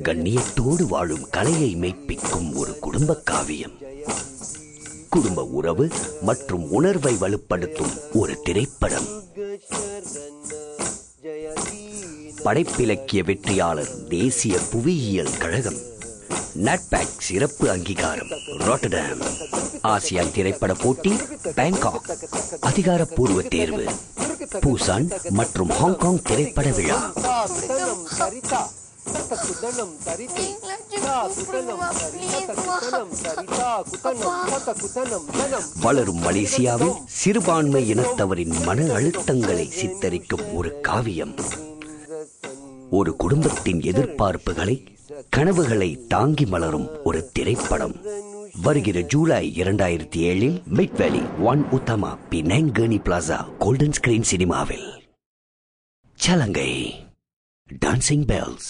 கண்ணியத்தோடு வாழும் கலையை மெய்ப்பிக்கும் ஒரு குடும்ப காவியம். குடும்ப உறவு மற்றும் உணர்வை வலுப்படுத்தும் ஒரு திரைப்படம். படைப்பிலக்கிய வெற்றியாளர் தேசிய புவியியல் கழகம், நாட்பேக் சிறப்பு அங்கீகாரம் ராட்டர்டாம், ஆசியான் திரைப்பட போட்டி பேங்காக், அதிகாரப்பூர்வ தேர்வு பூசான் மற்றும் ஹாங்காங் திரைப்பட விழா. வளரும் மலேசியாவில் சிறுபான்மை இனத்தவரின் மன அழுத்தங்களை சித்தரிக்கும் ஒரு காவியம். ஒரு குடும்பத்தின் எதிர்பார்ப்புகளை, கனவுகளை தாங்கி மலரும் ஒரு திரைப்படம். வருகிற ஜூலை 2007 மிட்வேலி 1 உத்தமா Penang Gurney Plaza Golden Screen சினிமாவில். சலங்கை டான்சிங் பெல்ஸ்.